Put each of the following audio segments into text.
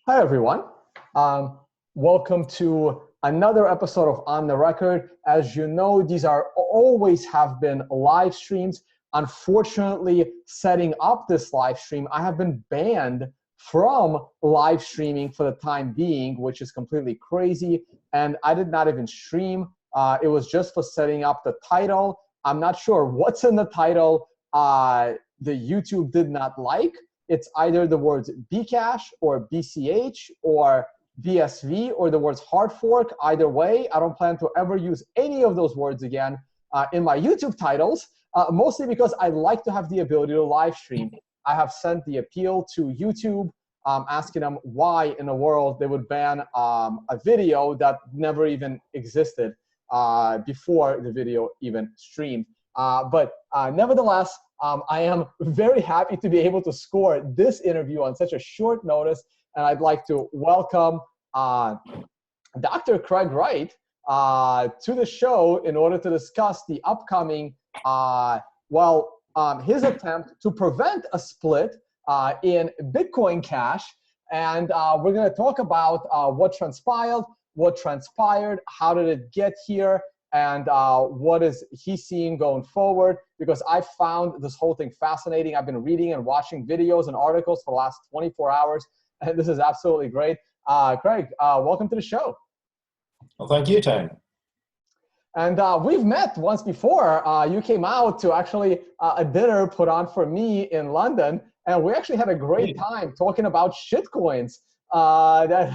Hi, everyone. Welcome to another episode of On the Record. As you know, these are always have been live streams. Unfortunately, setting up this live stream, I have been banned from live streaming for the time being, which is completely crazy. And I did not even stream. It was just for setting up the title. I'm not sure what's in the title the YouTube did not like. It's either the words Bcash or BCH or BSV or the words hard fork. Either way, I don't plan to ever use any of those words again in my YouTube titles, mostly because I like to have the ability to live stream. I have sent the appeal to YouTube asking them why in the world they would ban a video that never even existed before the video even streamed. But nevertheless, I am very happy to be able to score this interview on such a short notice, and I'd like to welcome Dr. Craig Wright to the show in order to discuss the upcoming, his attempt to prevent a split in Bitcoin Cash. And we're going to talk about what transpired, how did it get here, and what is he seeing going forward, because I found this whole thing fascinating. I've been reading and watching videos and articles for the last 24 hours, and this is absolutely great. Craig, welcome to the show. Well, thank you, Tone. And we've met once before. You came out to actually a dinner put on for me in London, and we actually had a great time talking about shitcoins. That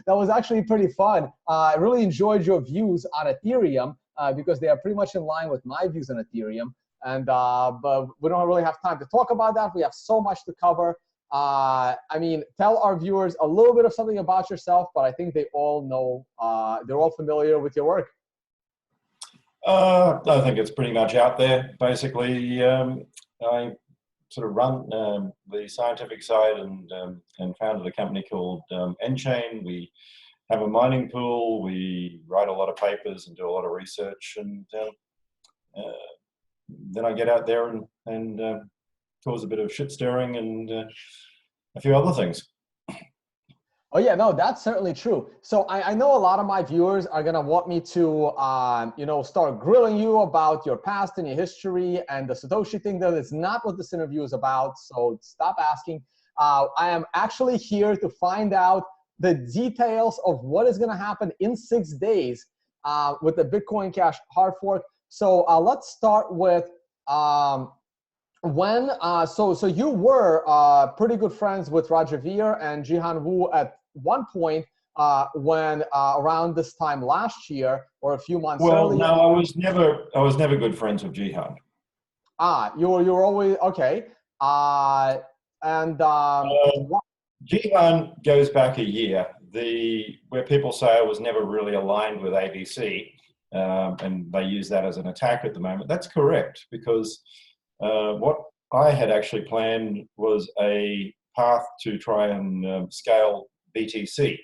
was actually pretty fun. I really enjoyed your views on Ethereum because they are pretty much in line with my views on Ethereum. And but we don't really have time to talk about that. We have so much to cover. I mean, tell our viewers a little bit of something about yourself, but I think they all know, they're all familiar with your work. I think it's pretty much out there. Basically, I sort of run the scientific side and founded a company called Enchain. We have a mining pool. We write a lot of papers and do a lot of research, and then I get out there and cause a bit of shit stirring and a few other things. Oh yeah, no, that's certainly true. So I know a lot of my viewers are gonna want me to, start grilling you about your past and your history and the Satoshi thing. That is not what this interview is about. So stop asking. I am actually here to find out the details of what is gonna happen in 6 days with the Bitcoin Cash hard fork. So let's start with so you were pretty good friends with Roger Ver and Jihan Wu at one point when around this time last year or a few months earlier. No, I was never good friends with Jihan. You were always okay. Jihan goes back a year. Where people say I was never really aligned with ABC, and they use that as an attack at the moment. That's correct, because what I had actually planned was a path to try and scale BTC.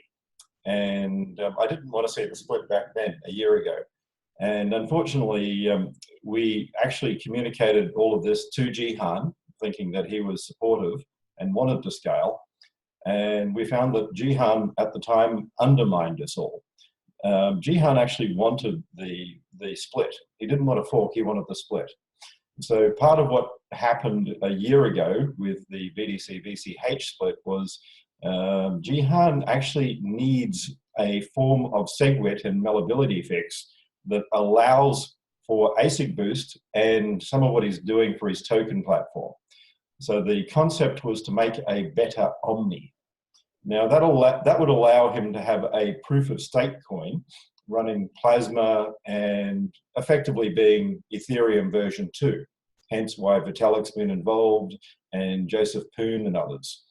And I didn't want to see the split back then, a year ago. And unfortunately, we actually communicated all of this to Jihan, thinking that he was supportive and wanted to scale. And we found that Jihan at the time undermined us all. Jihan actually wanted the split. He didn't want a fork, he wanted the split. So part of what happened a year ago with the BTC BCH split was Jihan actually needs a form of SegWit and malleability fix that allows for ASIC boost and some of what he's doing for his token platform. So the concept was to make a better Omni. Now that would allow him to have a proof of stake coin running Plasma and effectively being Ethereum version 2. Hence why Vitalik's been involved and Joseph Poon and others.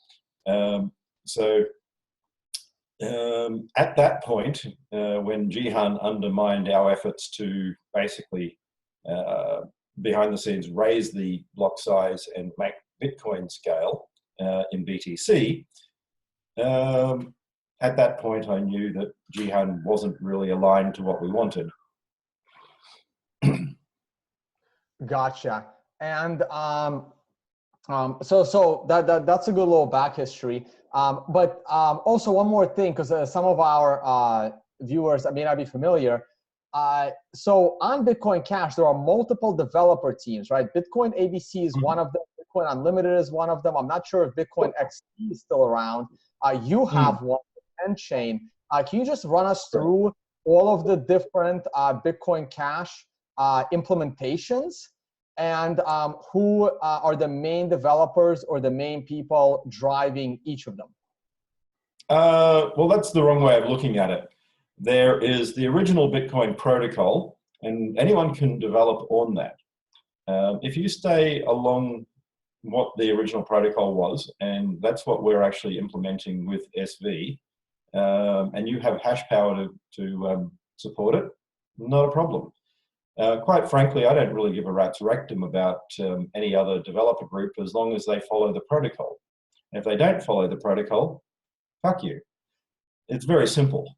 At that point, when Jihan undermined our efforts to basically, behind the scenes, raise the block size and make Bitcoin scale in BTC, at that point I knew that Jihan wasn't really aligned to what we wanted. Gotcha. And That's a good little back history. But also one more thing, because some of our viewers may not be familiar. So on Bitcoin Cash, there are multiple developer teams, right? Bitcoin ABC is one of them. Bitcoin Unlimited is one of them. I'm not sure if Bitcoin XT is still around. You have one, Chain. Can you just run us through all of the different Bitcoin Cash implementations, and who are the main developers or the main people driving each of them? Well, that's the wrong way of looking at it. There is the original Bitcoin protocol, and anyone can develop on that. If you stay along what the original protocol was, and that's what we're actually implementing with SV, and you have hash power to support it, not a problem. Quite frankly, I don't really give a rat's rectum about any other developer group as long as they follow the protocol. And if they don't follow the protocol, fuck you. It's very simple.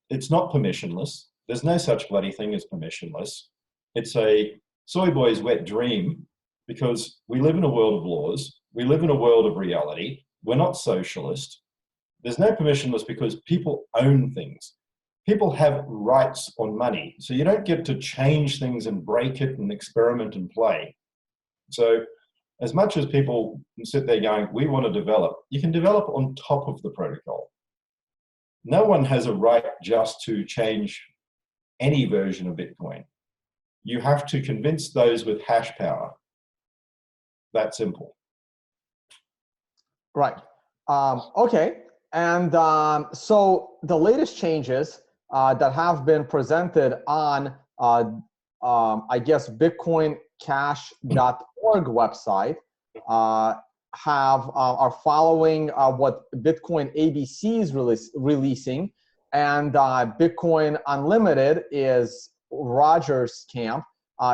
It's not permissionless. There's no such bloody thing as permissionless. It's a soy boy's wet dream, because we live in a world of laws. We live in a world of reality. We're not socialist. There's no permissionless because people own things. People have rights on money. So you don't get to change things and break it and experiment and play. So as much as people sit there going, we want to develop, you can develop on top of the protocol. No one has a right just to change any version of Bitcoin. You have to convince those with hash power. That simple. Right. Okay. And so the latest changes that have been presented on, I guess, bitcoincash.org website are following what Bitcoin ABC is releasing, and Bitcoin Unlimited is Roger's camp.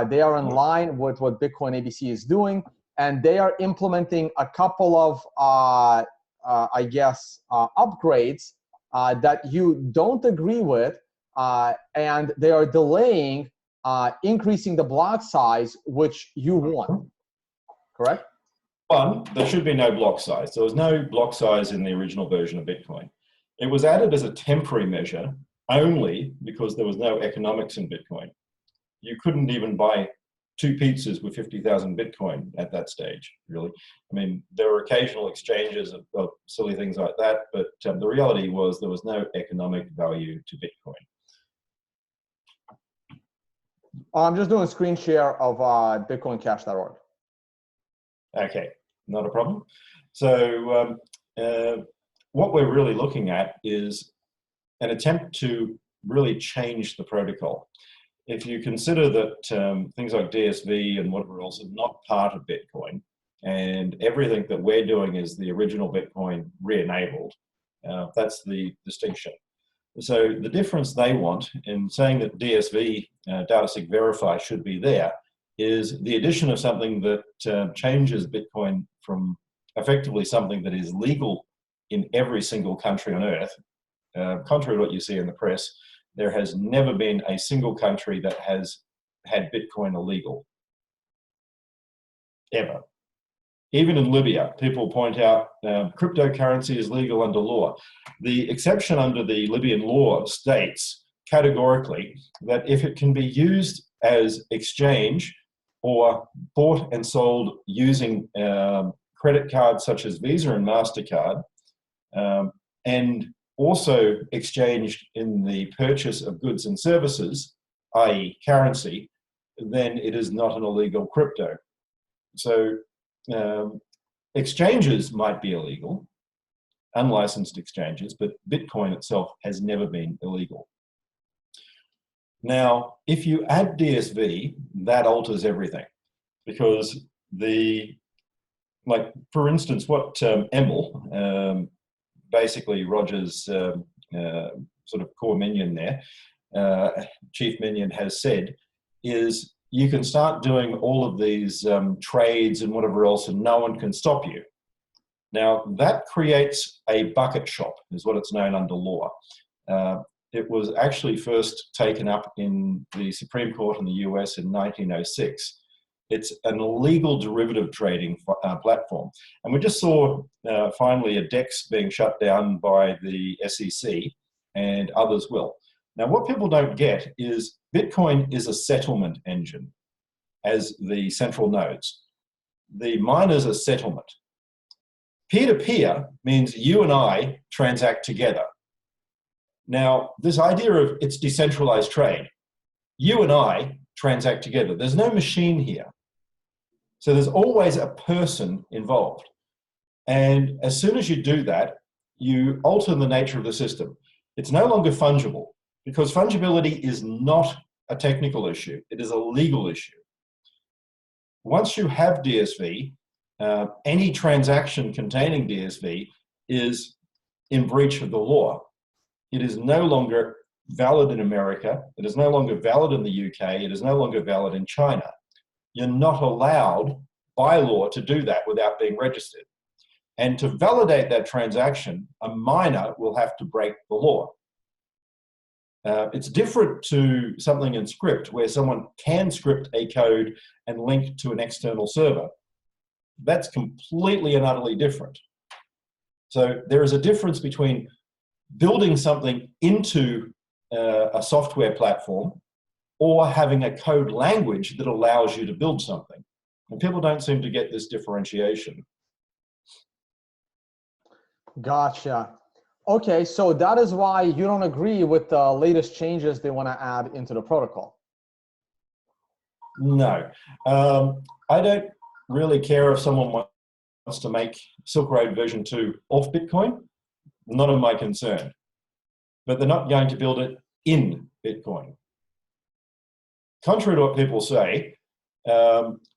They are in line with what Bitcoin ABC is doing, and they are implementing a couple of, I guess, upgrades that you don't agree with, and they are delaying increasing the block size, which you want, correct? One, there should be no block size. There was no block size in the original version of Bitcoin. It was added as a temporary measure only because there was no economics in Bitcoin. You couldn't even buy 2 pizzas with 50,000 Bitcoin at that stage, really. I mean, there were occasional exchanges of silly things like that, but the reality was there was no economic value to Bitcoin. I'm just doing a screen share of bitcoincash.org. Okay, not a problem. So what we're really looking at is an attempt to really change the protocol. If you consider that things like DSV and whatever else are not part of Bitcoin, and everything that we're doing is the original Bitcoin re-enabled, that's the distinction. So the difference they want in saying that DSV, DataSig Verify, should be there is the addition of something that changes Bitcoin from effectively something that is legal in every single country on earth. Contrary to what you see in the press, there has never been a single country that has had Bitcoin illegal, ever. Even in Libya, people point out cryptocurrency is legal under law. The exception under the Libyan law states categorically that if it can be used as exchange or bought and sold using credit cards such as Visa and MasterCard, and also exchanged in the purchase of goods and services, i.e. currency, then it is not an illegal crypto. So exchanges might be illegal, unlicensed exchanges, but Bitcoin itself has never been illegal. Now, if you add DSV, that alters everything, because for instance, what Emil, basically Roger's sort of core minion there, chief minion, has said is you can start doing all of these trades and whatever else and no one can stop you. Now that creates a bucket shop, is what it's known under law. It was actually first taken up in the Supreme Court in the US in 1906. It's an illegal derivative trading platform. And we just saw finally a DEX being shut down by the SEC, and others will. Now, what people don't get is Bitcoin is a settlement engine as the central nodes. The miners are settlement. Peer-to-peer means you and I transact together. Now, this idea of it's decentralized trade, you and I transact together. There's no machine here. So there's always a person involved. And as soon as you do that, you alter the nature of the system. It's no longer fungible, because fungibility is not a technical issue. It is a legal issue. Once you have DSV, any transaction containing DSV is in breach of the law. It is no longer valid in America. It is no longer valid in the UK. It is no longer valid in China. You're not allowed by law to do that without being registered. And to validate that transaction, a miner will have to break the law. It's different to something in script where someone can script a code and link to an external server. That's completely and utterly different. So there is a difference between building something into a software platform or having a code language that allows you to build something. And people don't seem to get this differentiation. Gotcha. Okay, so that is why you don't agree with the latest changes they want to add into the protocol. No. I don't really care if someone wants to make Silk Road version 2 off Bitcoin. Not of my concern. But they're not going to build it in Bitcoin. Contrary to what people say,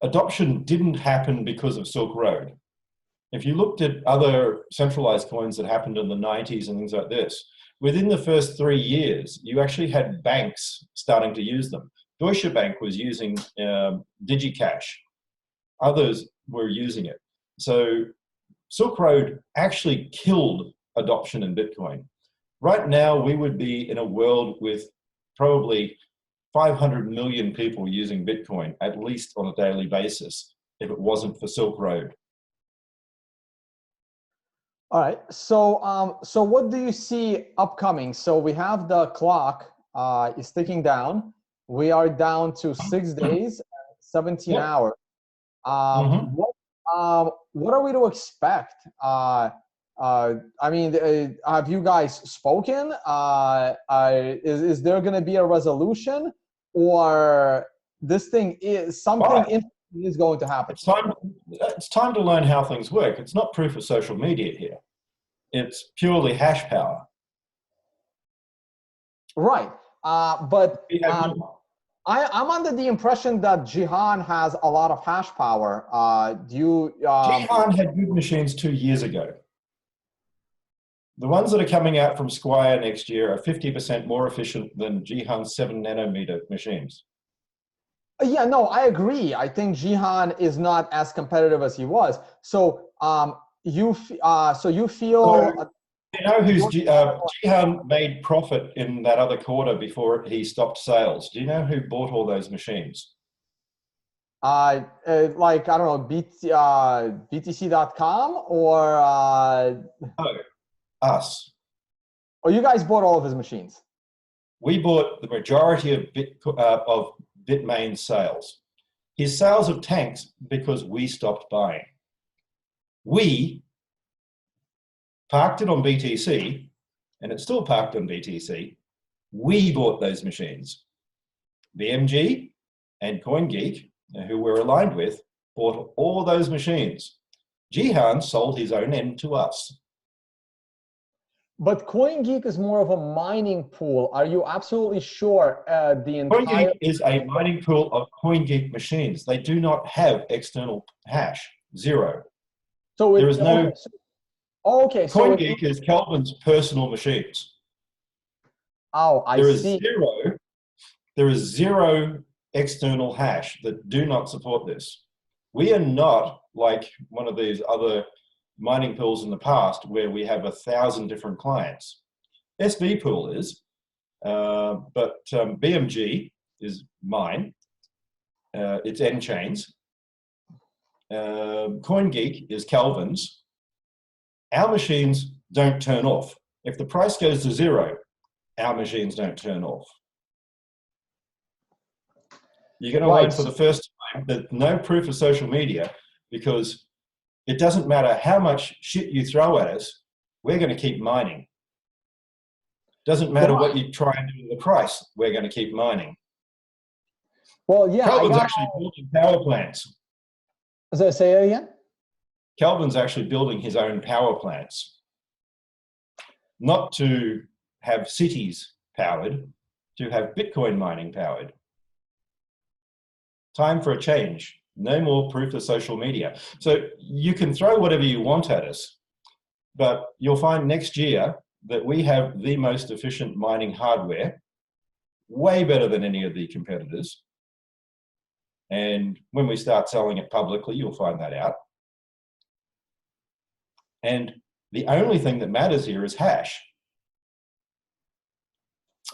adoption didn't happen because of Silk Road. If you looked at other centralized coins that happened in the 90s and things like this, within the first 3 years, you actually had banks starting to use them. Deutsche Bank was using DigiCash. Others were using it. So Silk Road actually killed adoption in Bitcoin. Right now, we would be in a world with probably 500 million people using Bitcoin, at least on a daily basis, if it wasn't for Silk Road. All right, so what do you see upcoming? So we have the clock is ticking down. We are down to 6 days, 17 hours. What are we to expect? I mean, have you guys spoken? Is there going to be a resolution, or this thing is something interesting is going to happen? It's time to learn how things work. It's not proof of social media here. It's purely hash power. Right, but I'm under the impression that Jihan has a lot of hash power. Jihan had good machines 2 years ago. The ones that are coming out from Squire next year are 50% more efficient than Jihan's 7 nanometer machines. Yeah, no, I agree. I think Jihan is not as competitive as he was. So, you feel? So, you know who's Jihan made profit in that other quarter before he stopped sales? Do you know who bought all those machines? Like, I don't know, BTC.com or No, us. Oh, you guys bought all of his machines. We bought the majority of Bitmain's sales. His sales have tanked because we stopped buying. We parked it on BTC, and it's still parked on BTC. We bought those machines. BMG and CoinGeek, who we're aligned with, bought all those machines. Jihan sold his own end to us. But CoinGeek is more of a mining pool. Are you absolutely sure the entire... CoinGeek is a mining pool of CoinGeek machines. They do not have external hash, zero. So there is no... Okay. CoinGeek is Kelvin's personal machines. Oh, I see. There is zero external hash that do not support this. We are not like one of these other mining pools in the past where we have 1,000 different clients. SV pool is, but BMG is mine. It's N chains. CoinGeek is Kelvin's. Our machines don't turn off. If the price goes to zero, our machines don't turn off. You're going to learn for the first time that no proof of social media, because it doesn't matter how much shit you throw at us, we're going to keep mining. Doesn't matter what you try and do with the price, we're going to keep mining. Well, yeah. Kelvin's actually building power plants. Say it again? Kelvin's actually building his own power plants. Not to have cities powered, to have Bitcoin mining powered. Time for a change. No more proof of social media. So you can throw whatever you want at us, but you'll find next year that we have the most efficient mining hardware, way better than any of the competitors. And when we start selling it publicly, you'll find that out. And the only thing that matters here is hash.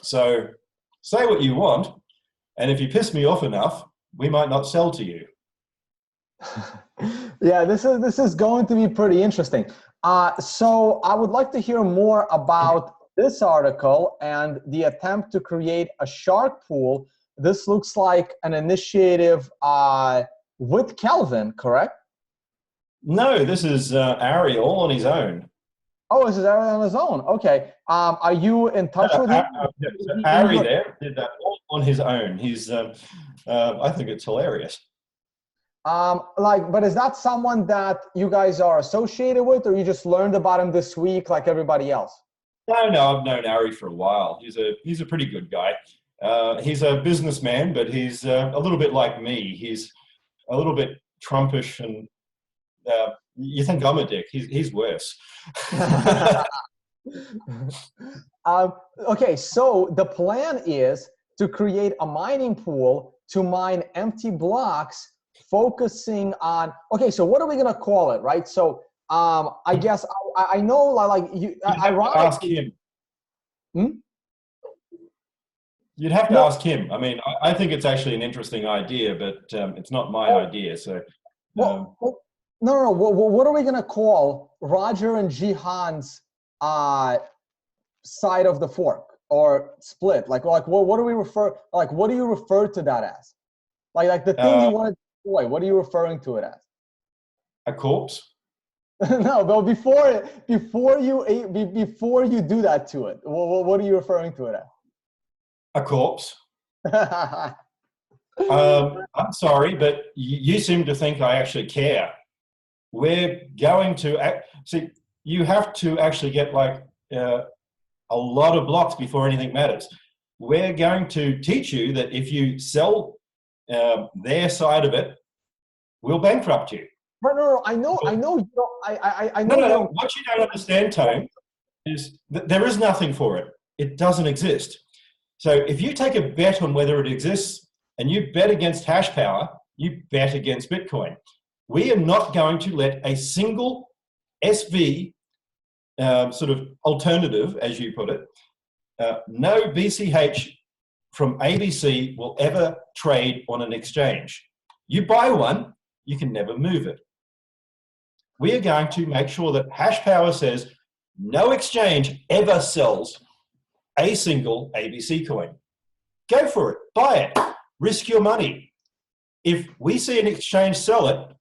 So say what you want, and if you piss me off enough, we might not sell to you. Yeah, this is going to be pretty interesting. So I would like to hear more about this article and the attempt to create a shark pool. This looks like an initiative with Kelvin, correct? No, this is Ari all on his own. Oh, this is Ari on his own. Okay. Are you in touch with him? Ari there did that all on his own. He's, I think it's hilarious. But is that someone that you guys are associated with, or you just learned about him this week like everybody else? No, I've known Ari for a while. He's a pretty good guy. He's a businessman, but he's a little bit like me. He's a little bit Trumpish, and you think I'm a dick. He's worse. Okay, so the plan is to create a mining pool to mine empty blocks, focusing on, okay, so what are we going to call it, right? So I guess I know, like you ask him. You'd have to ask him. I mean, I think it's actually an interesting idea, but it's not my idea. So, no. What are we gonna call Roger and Jihan's side of the fork or split? Like what do we refer? Like what do you refer to that as? Like the thing you want to destroy. What are you referring to it as? A corpse. No, but before you do that to it, what are you referring to it as? A corpse. I'm sorry, but you seem to think I actually care. We're going to see. You have to actually get like a lot of blocks before anything matters. We're going to teach you that if you sell their side of it, we'll bankrupt you. No. I know. I know. I know. No. What you don't understand, Tone, is that there is nothing for it. It doesn't exist. So if you take a bet on whether it exists and you bet against hash power, you bet against Bitcoin. We are not going to let a single SV sort of alternative, as you put it, no BCH from ABC will ever trade on an exchange. You buy one, you can never move it. We are going to make sure that hash power says no exchange ever sells a single ABC coin. Go for it, buy it, risk your money. If we see an exchange sell it,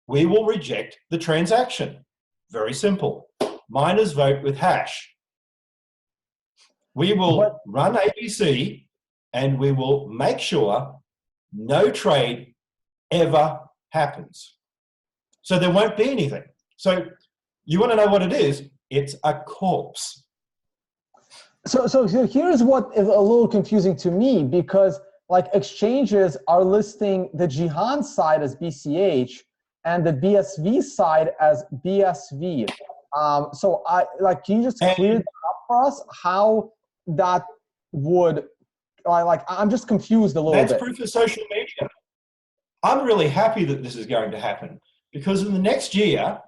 we will reject the transaction. Very simple. Miners vote with hash. We will run ABC and we will make sure no trade ever happens. So there won't be anything. So you want to know what it is? It's a corpse. So here's what is a little confusing to me, because like exchanges are listing the Jihan side as BCH and the BSV side as BSV. So can you just clear that up for us? How that would, I'm just confused a little bit. That's proof of social media. I'm really happy that this is going to happen, because in the next year,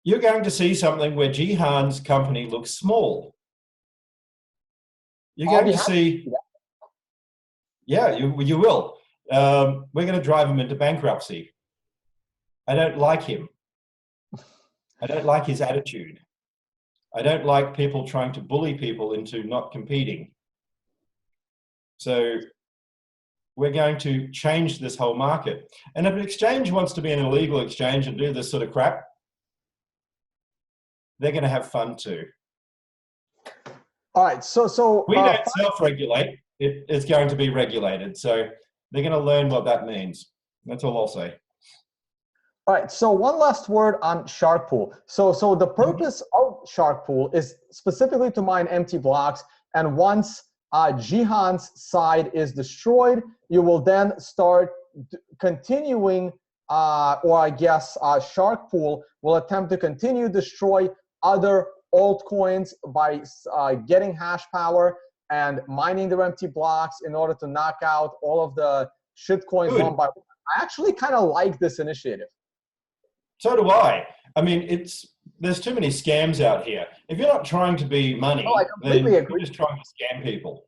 you're going to see something where Jihan's company looks small. You're going to see, yeah, you will. We're going to drive them into bankruptcy. I don't like him. I don't like his attitude. I don't like people trying to bully people into not competing. So we're going to change this whole market. And if an exchange wants to be an illegal exchange and do this sort of crap, they're going to have fun too. All right, so we don't self-regulate. It's going to be regulated. So they're going to learn what that means. That's all I'll say. All right, so one last word on Shark Pool. So the purpose of Shark Pool is specifically to mine empty blocks, and once Jihan's side is destroyed, you will then start continuing, or I guess Shark Pool will attempt to continue destroy other altcoins by getting hash power and mining their empty blocks in order to knock out all of the shitcoins one by one. I actually kind of like this initiative. So do I. I mean, there's too many scams out here. If you're not trying to be money, then you're just trying to scam people.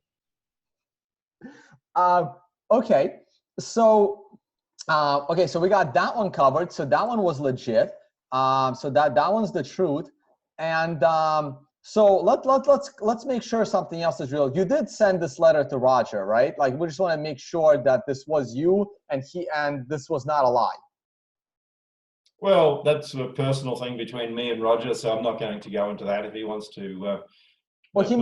Okay, so so we got that one covered. So that one was legit. So that one's the truth. And so let's make sure something else is real. You did send this letter to Roger, right? Like, we just want to make sure that this was you and this was not a lie. Well, that's a personal thing between me and Roger, so I'm not going to go into that. If he wants to, well, he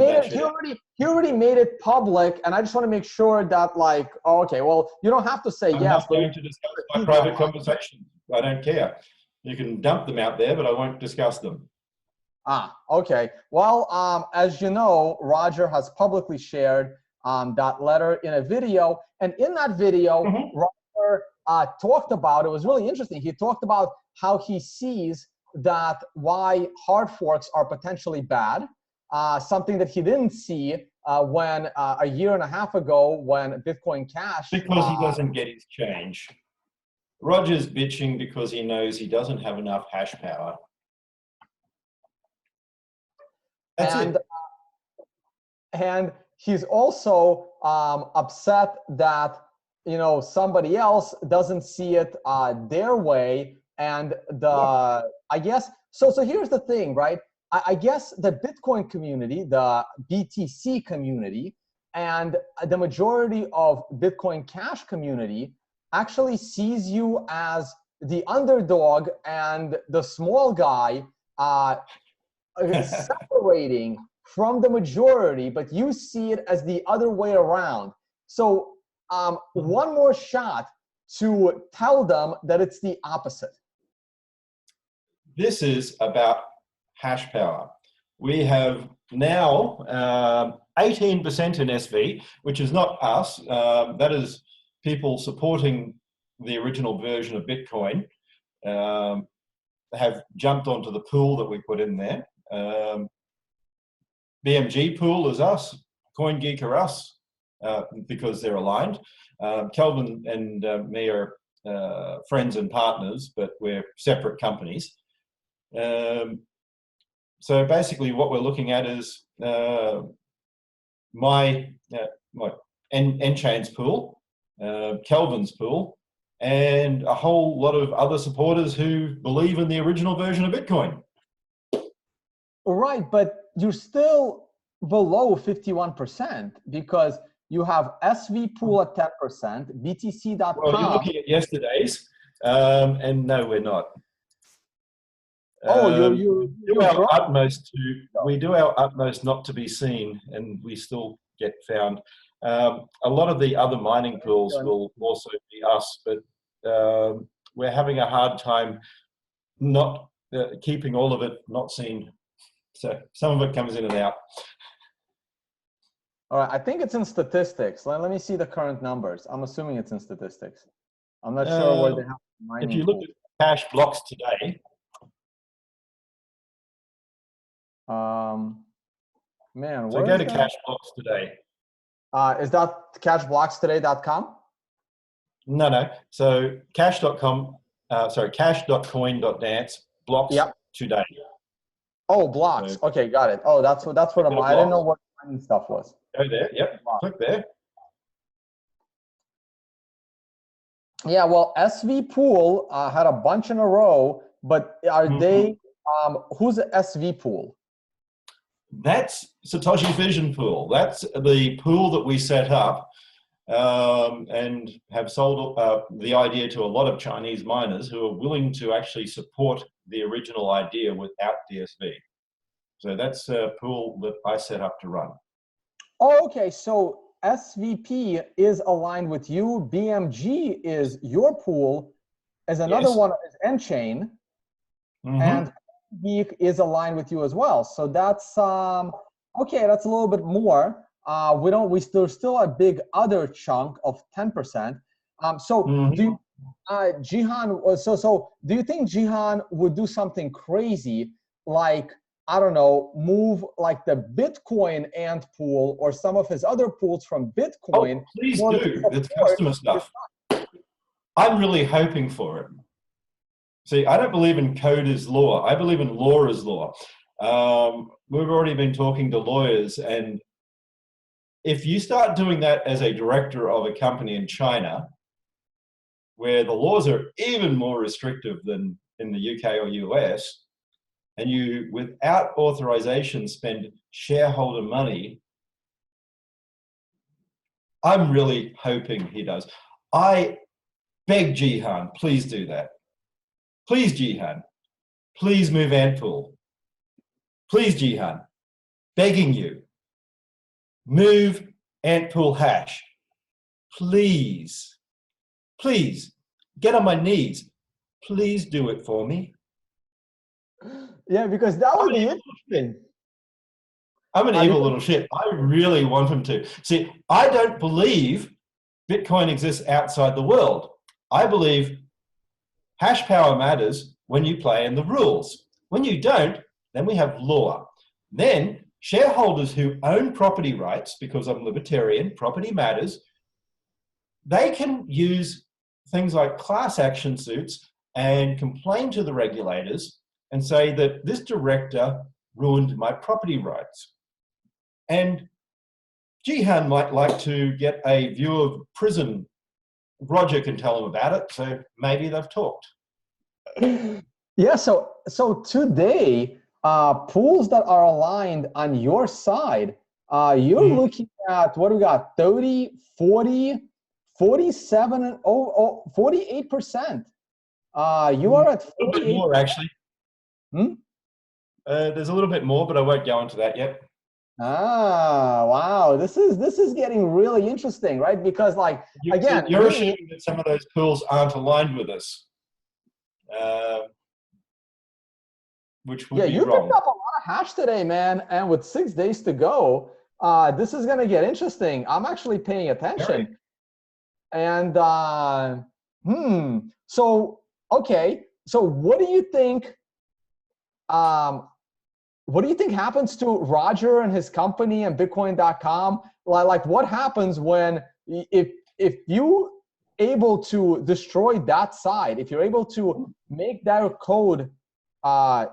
already made it public, and I just want to make sure that, like, oh, okay, well, you don't have to say yes. I'm not going to discuss my private conversations. I don't care. You can dump them out there, but I won't discuss them. Okay. Well, as you know, Roger has publicly shared that letter in a video, and in that video, Roger talked about, it was really interesting. He talked about how he sees that why hard forks are potentially bad, something that he didn't see when a year and a half ago when Bitcoin Cash. Because he doesn't get his change. Roger's bitching because he knows he doesn't have enough hash power. That's it. And he's also upset that, you know, somebody else doesn't see it their way. And I guess, so here's the thing, right? I guess the Bitcoin community, the BTC community, and the majority of Bitcoin Cash community actually sees you as the underdog and the small guy separating from the majority, but you see it as the other way around. So one more shot to tell them that it's the opposite. This is about hash power. We have now 18% in SV, which is not us. That is people supporting the original version of Bitcoin have jumped onto the pool that we put in there. BMG pool is us. CoinGeek are us because they're aligned. Kelvin and me are friends and partners, but we're separate companies. So basically what we're looking at is my N-Chain's pool, Kelvin's pool, and a whole lot of other supporters who believe in the original version of Bitcoin. Right, but you're still below 51% because you have SV pool at 10%, BTC.com. Well, you're looking at yesterday's, and no, we're not. We do our utmost not to be seen, and we still get found. A lot of the other mining pools will also be us, but we're having a hard time not keeping all of it not seen. So some of it comes in and out. All right, I think it's in statistics. Let me see the current numbers. I'm assuming it's in statistics. I'm not sure where they have mining. If you look at cash blocks today, man, so go to cash blocks today. Is that cashblockstoday.com? No. So cash.com, cash.coin.dance blocks today. Oh, blocks. So, okay, got it. Oh, that's what I'm. I didn't know what mining stuff was. Go there. Yep. Click there. Yeah, well, SV Pool had a bunch in a row, but are Mhm. they, who's the SV Pool? That's Satoshi Vision Pool. That's the pool that we set up and have sold the idea to a lot of Chinese miners who are willing to actually support the original idea without DSV. So that's a pool that I set up to run. Oh, okay. So SVP is aligned with you. BMG is your pool. As another Yes. one is Enchain, Mm-hmm. and Geek is aligned with you as well. So that's okay. That's a little bit more. There's still a big other chunk of 10%. So do Mm-hmm. you, Jihan? So do you think Jihan would do something crazy like, I don't know, move like the Bitcoin ant pool or some of his other pools from Bitcoin Oh, in please order to do. That's support customer his? stuff. I'm really hoping for it. See, I don't believe in code is law. I believe in law is law. We've already been talking to lawyers, and if you start doing that as a director of a company in China, where the laws are even more restrictive than in the UK or US, and you, without authorization, spend shareholder money, I'm really hoping he does. I beg Jihan, please do that. Please, Jihan, please move Antpool. Please, Jihan, begging you, move Antpool hash. Please, please, get on my knees. Please do it for me. Yeah, because that I'm would an be evil, interesting. I'm an evil Because little shit. I really want him to. See, I don't believe Bitcoin exists outside the world. I believe hash power matters when you play in the rules. When you don't, then we have law. Then shareholders who own property rights, because I'm libertarian, property matters, they can use things like class action suits and complain to the regulators and say that this director ruined my property rights. And Jihan might like to get a view of prison. Roger can tell him about it, so maybe they've talked. yeah, so today, pools that are aligned on your side, you're Mm, looking at what do we got? 30, 40, 47, and 48%. You a are at little bit 48. more, actually. Hmm? There's a little bit more, but I won't go into that yet. Ah, wow. This is getting really interesting, right? Because like again, You're me, assuming that some of those pools aren't aligned with us, uh, which yeah, would be you picked wrong. up a lot of hash today, man. And with 6 days to go, this is gonna get interesting. I'm actually paying Very. attention. And so okay. So um what do you think happens to Roger and his company and Bitcoin.com? Like what happens when if you able to destroy that side, if you're able to make their code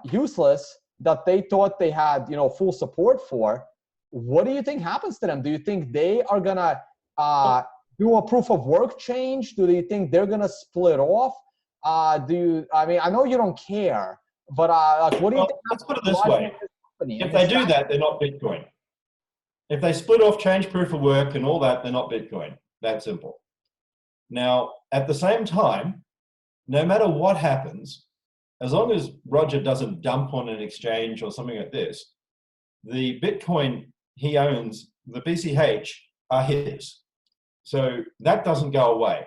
useless that they thought they had, full support for, what do you think happens to them? Do you think they are gonna uh, do a proof of work change? Do you think they're gonna split off? I mean, I know you don't care, but like, what do you think Well, let's happens put it to this Roger way. and his company and If they his do stack? that, they're not Bitcoin. If they split off, change proof of work and all that, they're not Bitcoin. That simple. Now, at the same time, no matter what happens, as long as Roger doesn't dump on an exchange or something like this, the Bitcoin he owns, the BCH, are his. So that doesn't go away.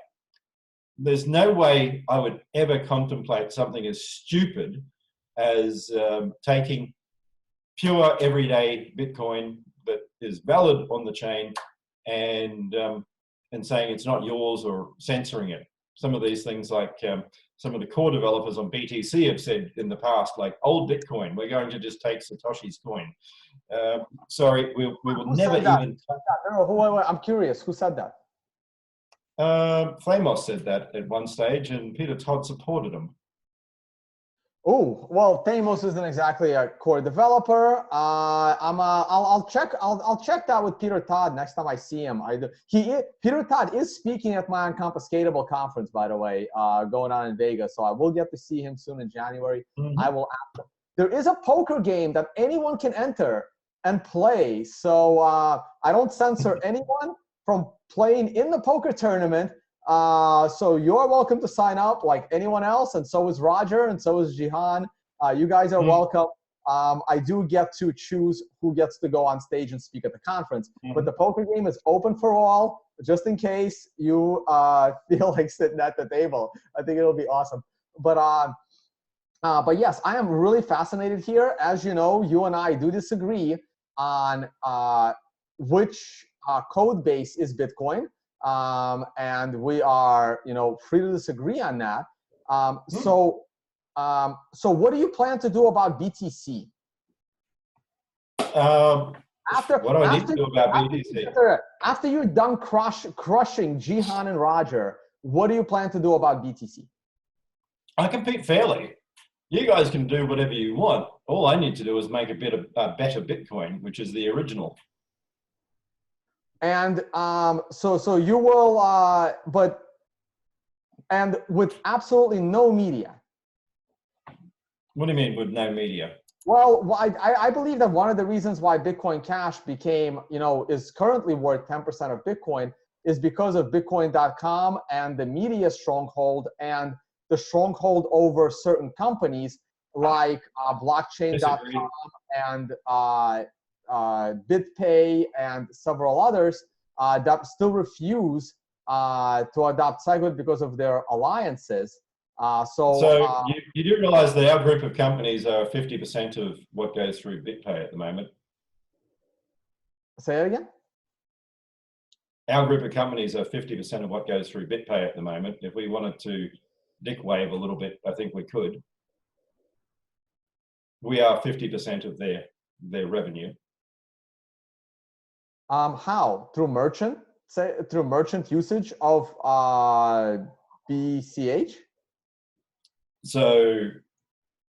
There's no way I would ever contemplate something as stupid as taking pure everyday Bitcoin that is valid on the chain and saying it's not yours or censoring it. Some of these things, like some of the core developers on BTC have said in the past, like old Bitcoin, we're going to just take Satoshi's coin. Sorry, we will Who never said that? even. No, I'm curious. Who said that? Flamos said that at one stage, and Peter Todd supported him. Oh, well, Tamos isn't exactly a core developer. I'll check that with Peter Todd next time I see him. Peter Todd is speaking at my Unconfiscatable conference, by the way, going on in Vegas. So I will get to see him soon in January. Mm-hmm. I will ask him. There is a poker game that anyone can enter and play. So I don't censor anyone from playing in the poker tournament. So you're welcome to sign up like anyone else, and so is Roger, and so is Jihan. You guys are welcome. I do get to choose who gets to go on stage and speak at the conference, but the poker game is open for all, just in case you feel like sitting at the table. I think it'll be awesome. But yes, I am really fascinated here. As you know, you and I do disagree on which code base is Bitcoin. And we are, free to disagree on that. So what do you plan to do about BTC? What do I need to do about BTC? After you're done crushing Jihan and Roger, what do you plan to do about BTC? I compete fairly. You guys can do whatever you want. All I need to do is make a better Bitcoin, which is the original. And so you will, and with absolutely no media. What do you mean with no media? Well, I believe that one of the reasons why Bitcoin Cash became, is currently worth 10% of Bitcoin is because of Bitcoin.com and the media stronghold and the stronghold over certain companies like blockchain.com and BitPay and several others that still refuse to adopt SegWit because of their alliances. So you do realize that our group of companies are 50% of what goes through BitPay at the moment? Say it again? Our group of companies are 50% of what goes through BitPay at the moment. If we wanted to dick wave a little bit, I think we could. We are 50% of their revenue. How? Through merchant? Through merchant usage of BCH? So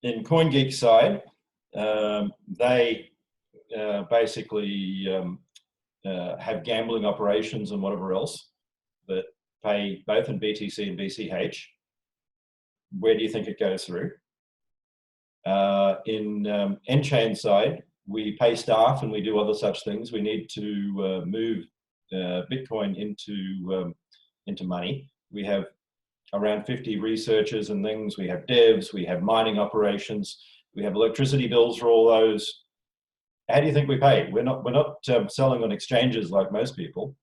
in CoinGeek side, they basically have gambling operations and whatever else that pay both in BTC and BCH. Where do you think it goes through? In Enchain side, we pay staff and we do other such things. We need to move Bitcoin into money. We have around 50 researchers and things. We have devs, we have mining operations, we have electricity bills for all those. How do you think we pay? We're not selling on exchanges like most people.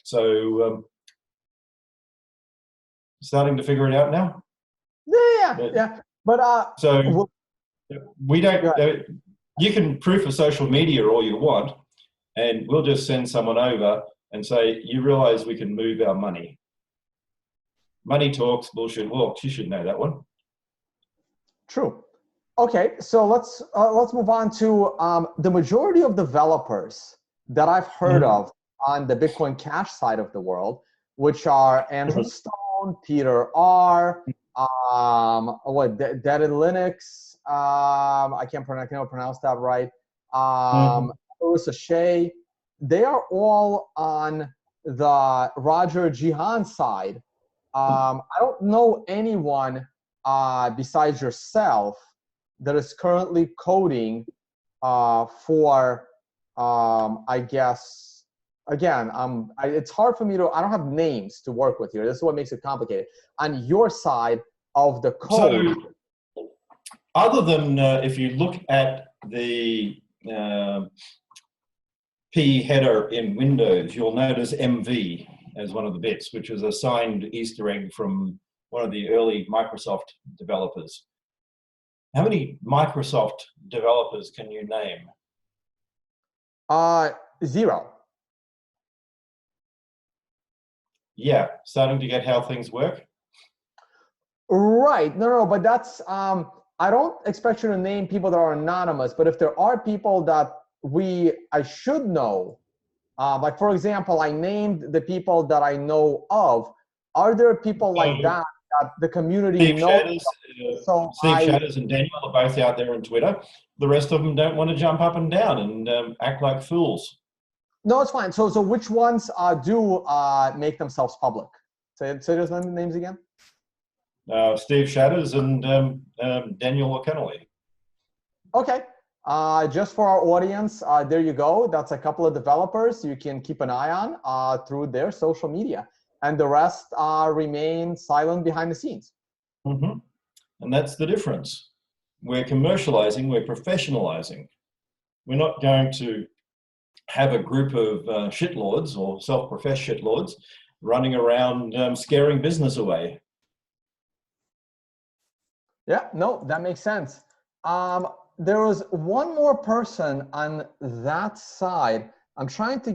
So starting to figure it out now. Yeah. But so we don't. You can proof of social media all you want, and we'll just send someone over and say, you realize we can move our money. Money talks, bullshit walks. You should know that one. True. Okay, so let's move on to the majority of developers that I've heard of on the Bitcoin Cash side of the world, which are Andrew Stone, Peter R, Dead in Linux. I can't pronounce that right. Larissa Shea. They are all on the Roger Jihan side. I don't know anyone besides yourself that is currently coding for, I guess, again, it's hard for me to, I don't have names to work with here. This is what makes it complicated. On your side of the code. So, other than if you look at the P header in Windows, you'll notice MV as one of the bits, which was a signed Easter egg from one of the early Microsoft developers. How many Microsoft developers can you name? 0. Yeah, starting to get how things work? Right. No, but that's, I don't expect you to name people that are anonymous, but if there are people that I should know, like for example, I named the people that I know of. Are there people like that that the community Steve knows. Shatters, So Shatters and Daniel are both out there on Twitter. The rest of them don't want to jump up and down and act like fools. No, it's fine. So which ones do make themselves public? Say those names again. Steve Shatters and Daniel O'Connelly. Okay. Just for our audience, there you go. That's a couple of developers you can keep an eye on through their social media. And the rest remain silent behind the scenes. Mm-hmm. And that's the difference. We're commercializing, we're professionalizing. We're not going to have a group of shitlords or self-professed shitlords running around scaring business away. Yeah, no, that makes sense. There was one more person on that side. I'm trying to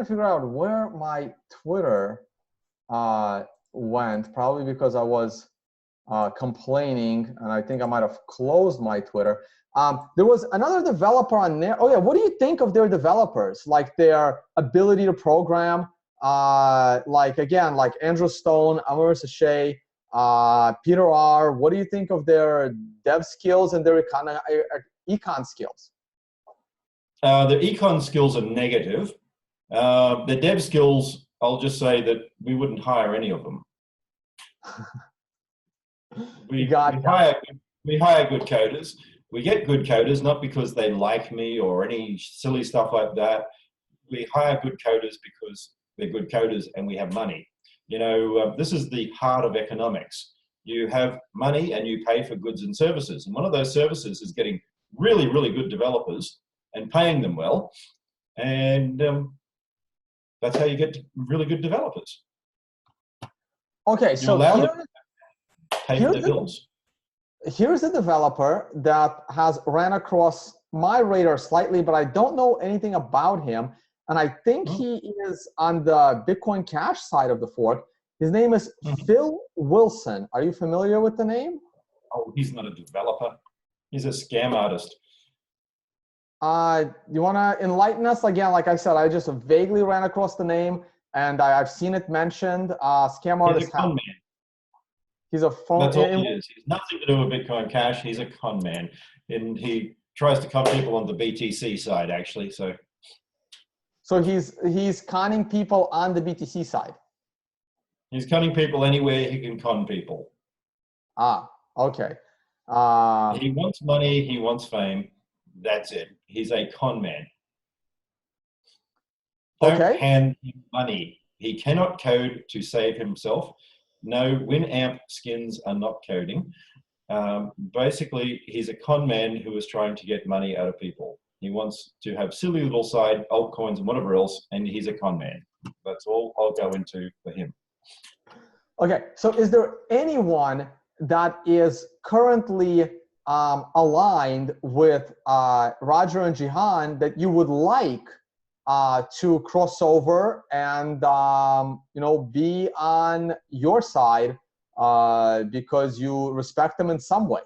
figure out where my Twitter went, probably because I was complaining, and I think I might have closed my Twitter. There was another developer on there. Oh yeah, what do you think of their developers? Like their ability to program, like Andrew Stone, Amir Sachet, Peter R. What do you think of their dev skills and their econ skills? The econ skills are negative. The dev skills, I'll just say that we wouldn't hire any of them. We hire good coders. We get good coders, not because they like me or any silly stuff like that. We hire good coders because they're good coders and we have money. You know, this is the heart of economics. You have money and you pay for goods and services. And one of those services is getting really, really good developers and paying them well. And that's how you get really good developers. Okay, so here's a developer that has ran across my radar slightly, but I don't know anything about him. And I think he is on the Bitcoin Cash side of the fork. His name is Phil Wilson. Are you familiar with the name? Oh, he's not a developer. He's a scam artist. You want to enlighten us? Again, like I said, I just vaguely ran across the name, and I've seen it mentioned. Scam artist. He's a con man. He's a phone. That's all he is. He's nothing to do with Bitcoin Cash. He's a con man, and he tries to con people on the BTC side, actually. So he's conning people on the BTC side. He's conning people anywhere he can con people. Ah, okay. He wants money. He wants fame. That's it. He's a con man. Don't hand him money. He cannot code to save himself. No, Winamp skins are not coding. Basically, he's a con man who is trying to get money out of people. He wants to have silly little side altcoins and whatever else, and he's a con man. That's all I'll go into for him. Okay, so is there anyone that is currently aligned with Roger and Jihan that you would like to cross over and be on your side because you respect them in some way?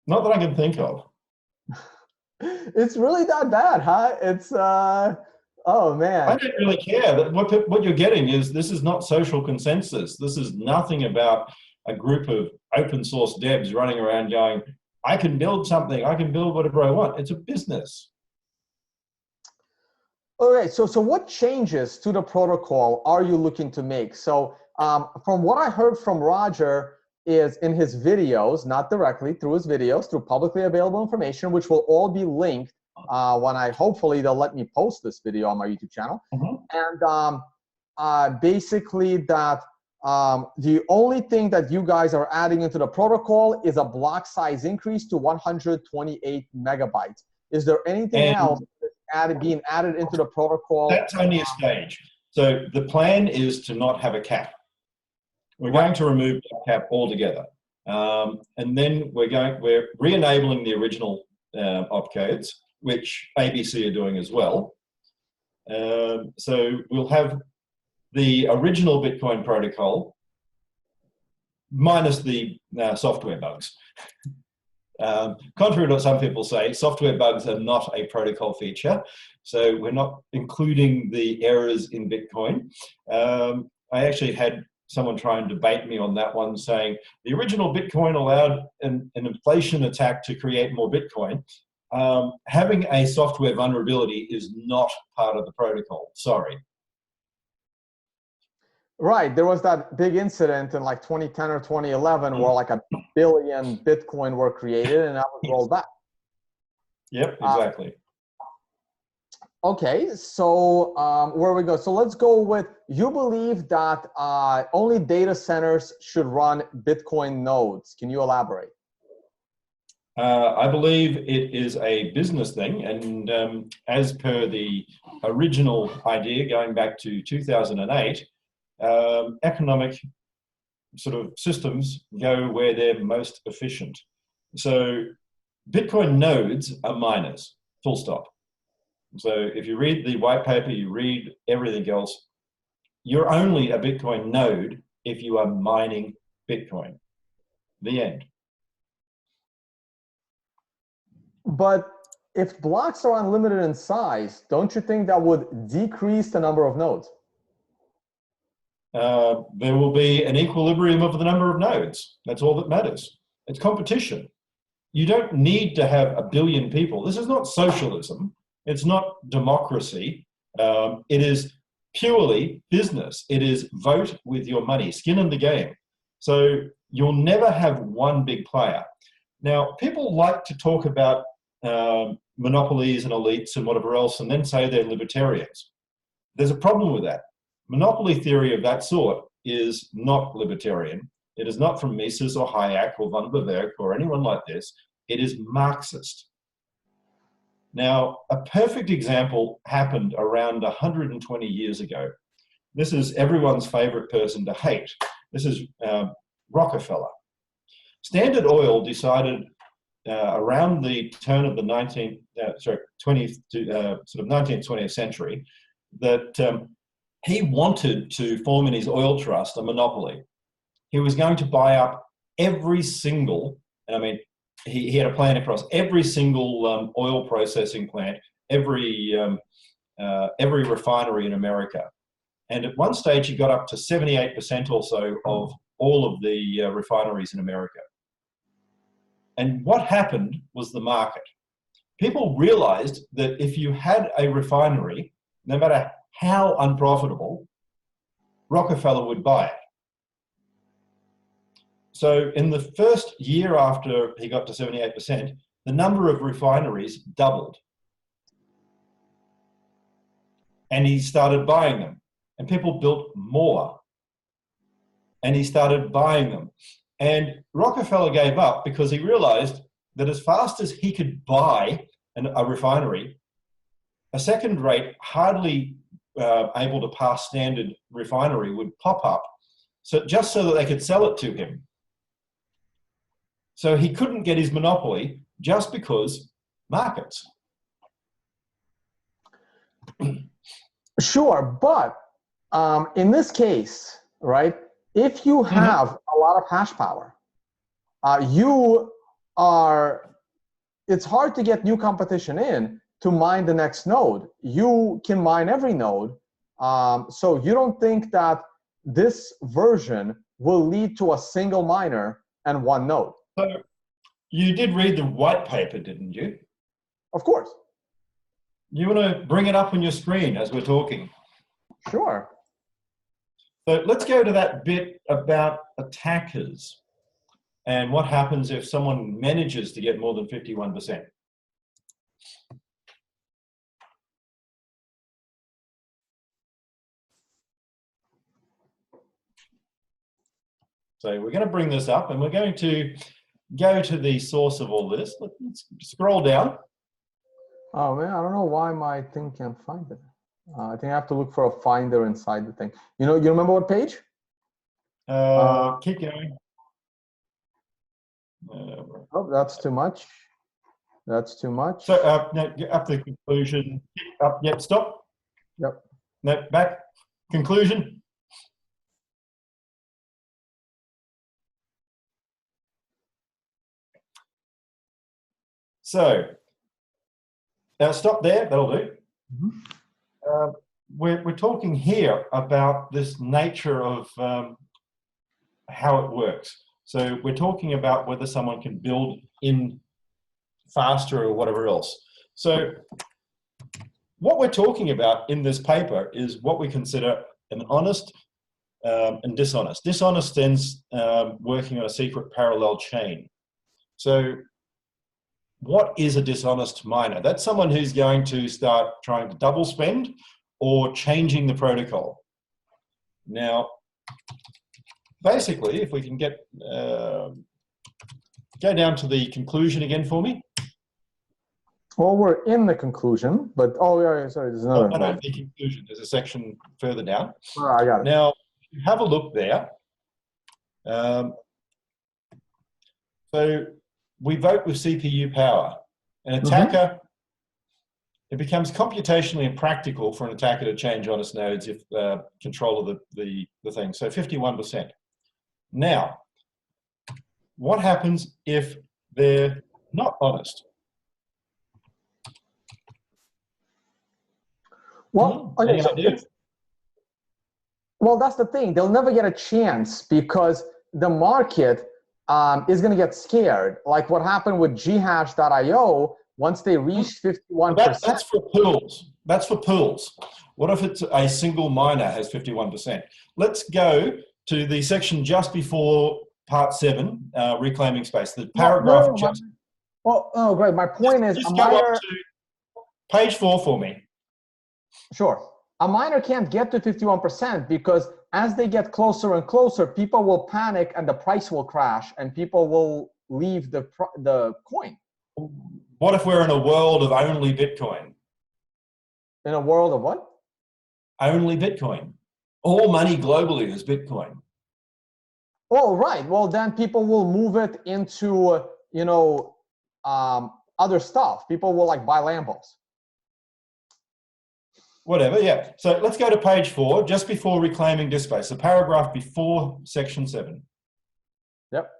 Not that I can think of. It's really that bad, huh? It's oh man. I don't really care. What you're getting is this is not social consensus. This is nothing about a group of open source devs running around going, I can build something, I can build whatever I want. It's a business. Okay, so what changes to the protocol are you looking to make? So from what I heard from Roger is in his videos, not directly through his videos, through publicly available information, which will all be linked when hopefully they'll let me post this video on my YouTube channel. And basically that the only thing that you guys are adding into the protocol is a block size increase to 128 megabytes. Is there anything else that's being added into the protocol? That's only a stage. So the plan is to not have a cap. We're going to remove that cap altogether. And then we're re-enabling the original opcodes, which ABC are doing as well. So we'll have the original Bitcoin protocol minus the software bugs. Contrary to what some people say, software bugs are not a protocol feature. So we're not including the errors in Bitcoin. I actually had someone try and debate me on that one, saying the original Bitcoin allowed an inflation attack to create more Bitcoin. Having a software vulnerability is not part of the protocol. Sorry. Right. There was that big incident in like 2010 or 2011 where like 1 billion Bitcoin were created and that was rolled back. Yep, exactly. Okay, so where we go? So let's go with, you believe that only data centers should run Bitcoin nodes. Can you elaborate? I believe it is a business thing, and as per the original idea going back to 2008, economic sort of systems go where they're most efficient. So Bitcoin nodes are miners, full stop. So if you read the white paper, you read everything else, you're only a Bitcoin node if you are mining Bitcoin. The end. But if blocks are unlimited in size, don't you think that would decrease the number of nodes? There will be an equilibrium of the number of nodes. That's all that matters. It's competition. You don't need to have 1 billion people. This is not socialism. It's not democracy. It is purely business. It is vote with your money, skin in the game. So you'll never have one big player. Now, people like to talk about monopolies and elites and whatever else, and then say they're libertarians. There's a problem with that. Monopoly theory of that sort is not libertarian. It is not from Mises or Hayek or von Berg or anyone like this. It is Marxist. Now, a perfect example happened around 120 years ago. This is everyone's favorite person to hate. This is Rockefeller. Standard Oil decided around the turn of the 19th 20th century that he wanted to form in his oil trust a monopoly. He was going to buy up every single, and I mean, he had a plan across every single oil processing plant, every refinery in America. And at one stage, he got up to 78% or so of all of the refineries in America. And what happened was the market. People realized that if you had a refinery, no matter how unprofitable, Rockefeller would buy it. So in the first year after he got to 78%, the number of refineries doubled. And he started buying them. And people built more. And he started buying them. And Rockefeller gave up because he realized that as fast as he could buy a refinery, a second rate, hardly able to pass standard refinery would pop up, so just so that they could sell it to him. So he couldn't get his monopoly just because markets. Sure, but in this case, right, if you have a lot of hash power, it's hard to get new competition in to mine the next node. You can mine every node. So you don't think that this version will lead to a single miner and one node? So you did read the white paper, didn't you? Of course. You want to bring it up on your screen as we're talking? Sure. So let's go to that bit about attackers and what happens if someone manages to get more than 51%. So we're going to bring this up and we're going to go to the source of all this. Let's scroll down. Oh man, I don't know why my thing can't find it. I think I have to look for a finder inside the thing. You remember what page? Keep going. Oh, that's too much. That's too much. So no, up to the conclusion. Up. Yep. Stop. Yep. No, back. Conclusion. So now stop there. That'll do. Mm-hmm. We're talking here about this nature of how it works. So we're talking about whether someone can build in faster or whatever else. So what we're talking about in this paper is what we consider an honest and dishonest. Dishonest means working on a secret parallel chain. So what is a dishonest miner? That's someone who's going to start trying to double spend or changing the protocol. Now, basically, if we can get go down to the conclusion again for me. Well, we're in the conclusion, but yeah, sorry, there's another. No, the conclusion. There's a section further down. Oh, I got it. Now, have a look there. So we vote with CPU power. An attacker, it becomes computationally impractical for an attacker to change honest nodes if control of the thing. So 51%. Now, what happens if they're not honest? Well, okay, any ideas? Well, that's the thing. They'll never get a chance because the market is going to get scared. Like what happened with ghash.io, once they reached 51%. That's for pools. That's for pools. What if it's a single miner has 51%? Let's go to the section just before part 7, reclaiming space. The paragraph just... Well, oh, great. My point is just a go miner... up to page 4 for me. Sure. A miner can't get to 51% because as they get closer and closer, people will panic and the price will crash and people will leave the coin. What if we're in a world of only Bitcoin? In a world of what? Only Bitcoin. All money globally is Bitcoin. Oh, right. Well, then people will move it into, you know, other stuff. People will like buy Lambos. Whatever, yeah. So let's go to page 4, just before reclaiming disk space, the paragraph before section 7. Yep.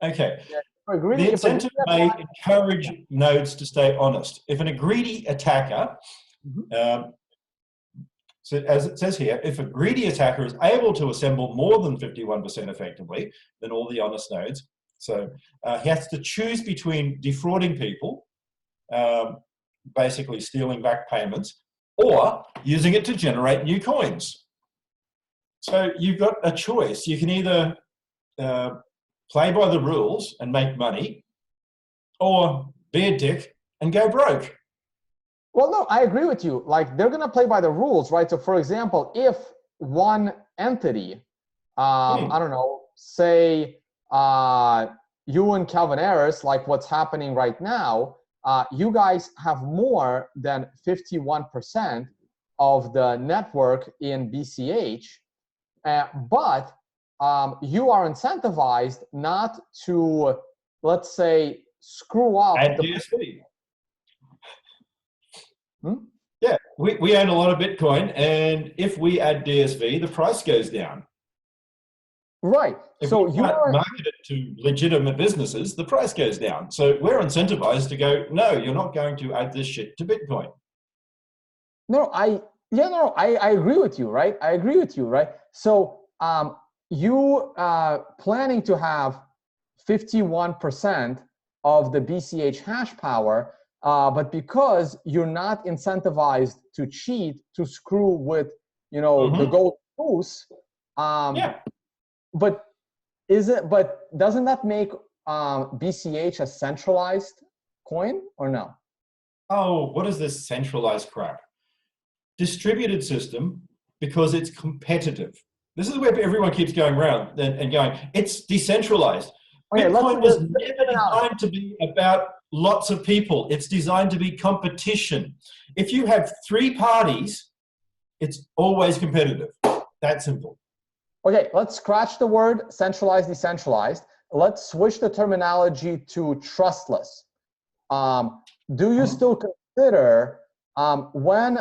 Okay. Yeah. The incentive may encourage nodes to stay honest. If a greedy attacker, so as it says here, if a greedy attacker is able to assemble more than 51% effectively than all the honest nodes, so he has to choose between defrauding people, basically stealing back payments, or using it to generate new coins. So you've got a choice. You can either play by the rules and make money, or be a dick and go broke. Well, no, I agree with you. Like, they're going to play by the rules, right? So, for example, if one entity, I don't know, say you and Calvin Harris, like what's happening right now, you guys have more than 51% of the network in BCH, but you are incentivized not to, let's say, screw up Add the DSV. Yeah, we own a lot of Bitcoin, and if we add DSV, the price goes down. Right. If so we you are market it to legitimate businesses, the price goes down. So we're incentivized to go, no, you're not going to add this shit to Bitcoin. No, I agree with you, right? I agree with you, right? So you planning to have 51% of the BCH hash power, but because you're not incentivized to cheat, to screw with, you know, the gold goose, but doesn't that make BCH a centralized coin or no? Oh, what is this centralized crap? Distributed system because it's competitive. This is where everyone keeps going around and going, it's decentralized. Okay, Bitcoin was never designed to be about lots of people. It's designed to be competition. If you have 3 parties, it's always competitive. That simple. Okay, let's scratch the word centralized, decentralized. Let's switch the terminology to trustless. Do you still consider when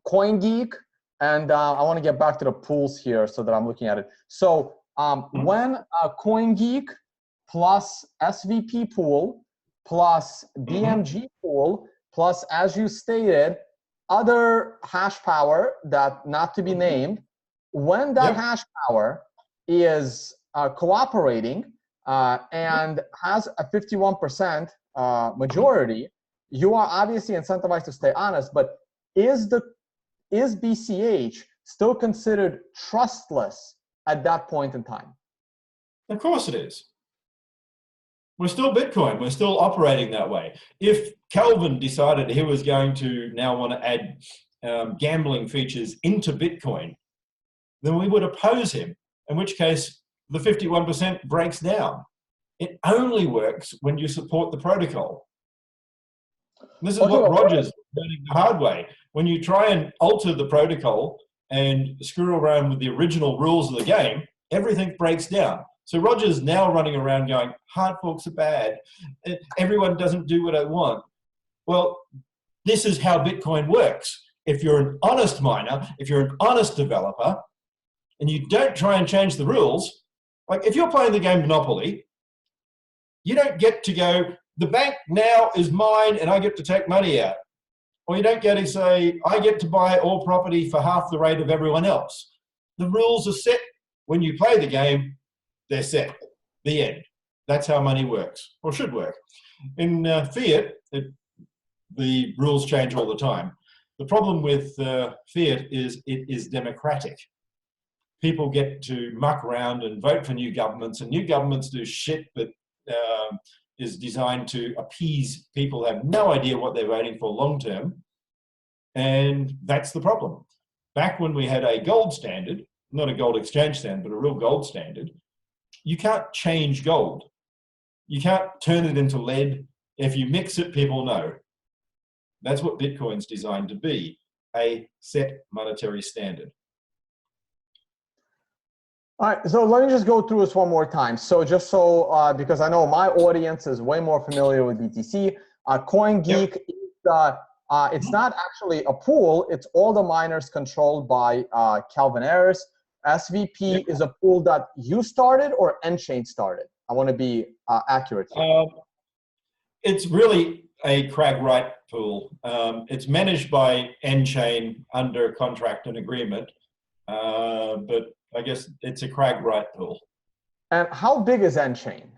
CoinGeek, and I want to get back to the pools here so that I'm looking at it. So when CoinGeek plus SVP pool plus BMG pool plus, as you stated, other hash power that not to be named. When that hash power is cooperating and has a 51% majority, you are obviously incentivized to stay honest. But is BCH still considered trustless at that point in time? Of course it is. We're still Bitcoin. We're still operating that way. If Kelvin decided he was going to now want to add gambling features into Bitcoin, then we would oppose him, in which case the 51% breaks down. It only works when you support the protocol. And this is what Roger's learning the hard way. When you try and alter the protocol and screw around with the original rules of the game, everything breaks down. So Roger's now running around going, hard forks are bad. Everyone doesn't do what I want. Well, this is how Bitcoin works. If you're an honest miner, if you're an honest developer, and you don't try and change the rules, like if you're playing the game Monopoly, you don't get to go, the bank now is mine and I get to take money out. Or you don't get to say, I get to buy all property for half the rate of everyone else. The rules are set. When you play the game, they're set. The end. That's how money works, or should work. In fiat, the rules change all the time. The problem with fiat is it is democratic. People get to muck around and vote for new governments, and new governments do shit that is designed to appease people who have no idea what they're voting for long term. And that's the problem. Back when we had a gold standard, not a gold exchange standard, but a real gold standard, you can't change gold. You can't turn it into lead. If you mix it, people know. That's what Bitcoin's designed to be, a set monetary standard. All right, so let me just go through this one more time. So just so, because I know my audience is way more familiar with BTC, CoinGeek, it's not actually a pool, it's all the miners controlled by Kelvin Harris. SVP is a pool that you started or nChain started? I want to be accurate here. It's really a Wright pool. It's managed by nChain under contract and agreement, but I guess it's a Wright pool. And how big is nChain?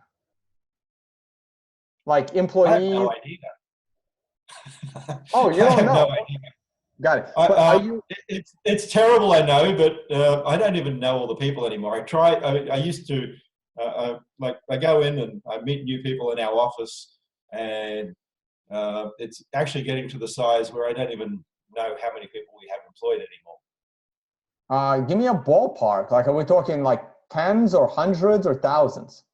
Like employees? I have no idea. Oh, you don't know? No idea. Got it. But are you... It's terrible, I know, but I don't even know all the people anymore. I used to, like, I go in and I meet new people in our office, and it's actually getting to the size where I don't even know how many people we have employed anymore. Give me a ballpark. Like, are we talking like tens or hundreds or thousands?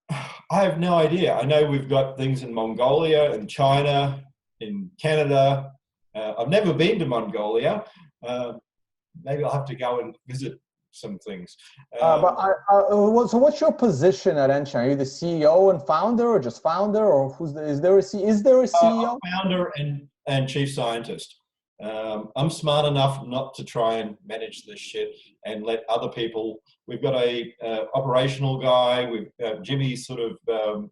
I have no idea. I know we've got things in Mongolia, in China, in Canada. I've never been to Mongolia. Maybe I'll have to go and visit some things. So what's your position at nChain? Are you the CEO and founder, or just founder, or is there a CEO? Founder and chief scientist. I'm smart enough not to try and manage this shit and let other people. We've got a operational guy. Jimmy sort of